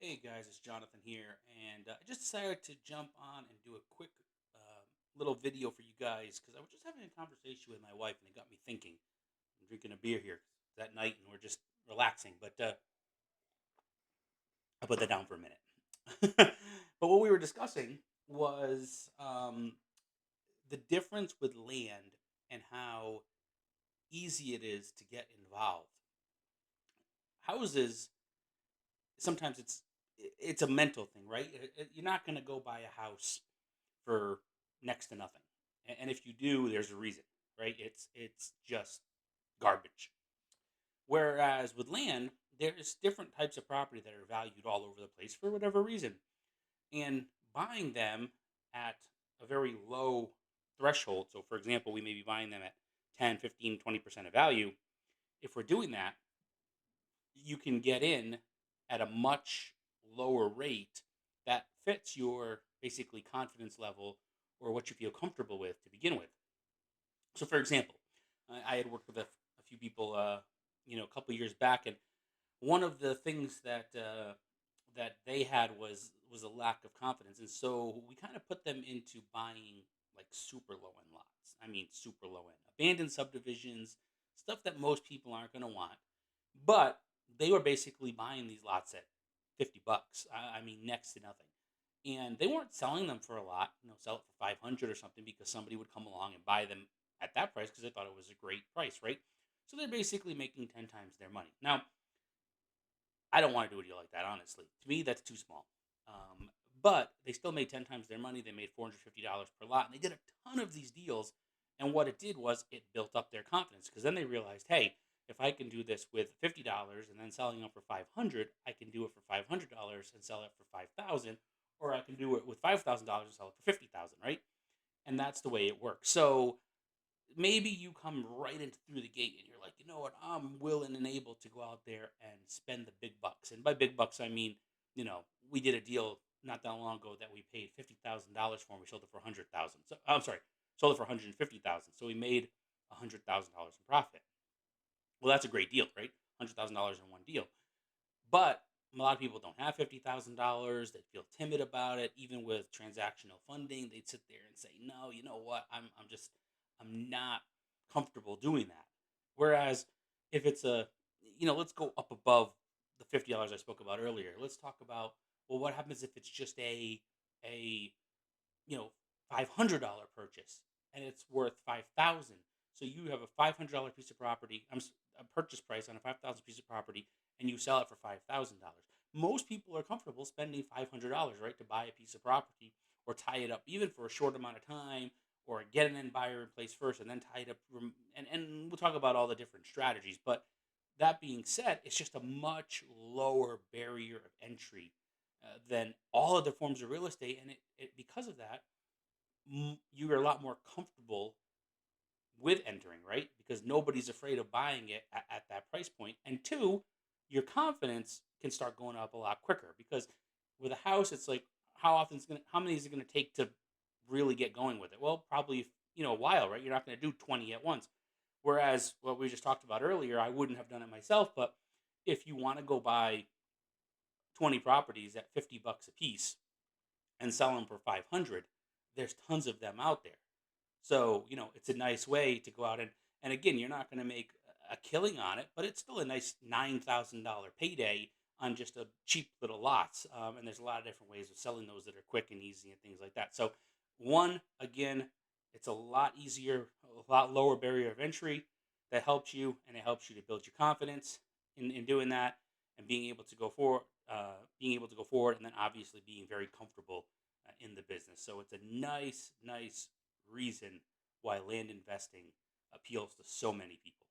Hey guys, it's Jonathan here, and I just decided to jump on and do a quick little video for you guys because I was just having a conversation with my wife, and it got me thinking. I'm drinking a beer here that night, and we're just relaxing. But I'll put that down for a minute. But what we were discussing was the difference with land and how easy it is to get involved. Houses sometimes it's a mental thing, right? You're not going to go buy a house for next to nothing. And if you do, there's a reason, right? It's just garbage. Whereas with land, there's different types of property that are valued all over the place for whatever reason. And buying them at a very low threshold. So for example, we may be buying them at 10, 15, 20% of value. If we're doing that, you can get in at a much lower rate that fits your basically confidence level or what you feel comfortable with to begin with. So, for example, I had worked with a few people, a couple years back, and one of the things that they had was a lack of confidence, and so we kind of put them into buying like super low end lots. I mean, super low end abandoned subdivisions, stuff that most people aren't going to want, but they were basically buying these lots at $50. I mean, next to nothing. And they weren't selling them for a lot, sell it for 500 or something because somebody would come along and buy them at that price because they thought it was a great price, right? So they're basically making 10 times their money. Now, I don't want to do a deal like that, honestly. To me, that's too small. Um, but they still made 10 times their money. They made $450 per lot, and they did a ton of these deals. And what it did was it built up their confidence because then they realized, hey, if I can do this with $50 and then selling them for 500, I can do it for $500 and sell it for 5,000, or I can do it with $5,000 and sell it for 50,000, right? And that's the way it works. So maybe you come right into through the gate and you're like, you know what, I'm willing and able to go out there and spend the big bucks. And by big bucks, I mean, we did a deal not that long ago that we paid $50,000 for, and we sold it for 100,000. So I'm sorry, sold it for 150,000. So we made $100,000 in profit. Well, that's a great deal, right? $100,000 in one deal. But a lot of people don't have $50,000. They feel timid about it. Even with transactional funding, they'd sit there and say, "No, you know what? I'm not comfortable doing that." Whereas if it's let's go up above the $50 I spoke about earlier. Let's talk about, well, what happens if it's just a you know, $500 purchase and it's worth 5,000. So you have a $500 piece of property, a purchase price on a 5,000 piece of property, and you sell it for $5,000. Most people are comfortable spending $500, right, to buy a piece of property or tie it up even for a short amount of time, or get an end buyer in place first and then tie it up. And we'll talk about all the different strategies. But that being said, it's just a much lower barrier of entry than all other forms of real estate. And because of that, you are a lot more comfortable with entering, right? Because nobody's afraid of buying it at that price point. And two, your confidence can start going up a lot quicker because with a house, it's like how many is it gonna take to really get going with it? Well, probably a while, right? You're not gonna do 20 at once. Whereas what we just talked about earlier, I wouldn't have done it myself, but if you want to go buy 20 properties at $50 a piece and sell them for 500, there's tons of them out there. So, it's a nice way to go out and again, you're not going to make a killing on it, but it's still a nice $9,000 payday on just a cheap little lots. And there's a lot of different ways of selling those that are quick and easy and things like that. So, one, again, it's a lot easier, a lot lower barrier of entry that helps you, and it helps you to build your confidence in doing that and being able to go forward, and then obviously being very comfortable in the business. So it's a nice reason why land investing appeals to so many people.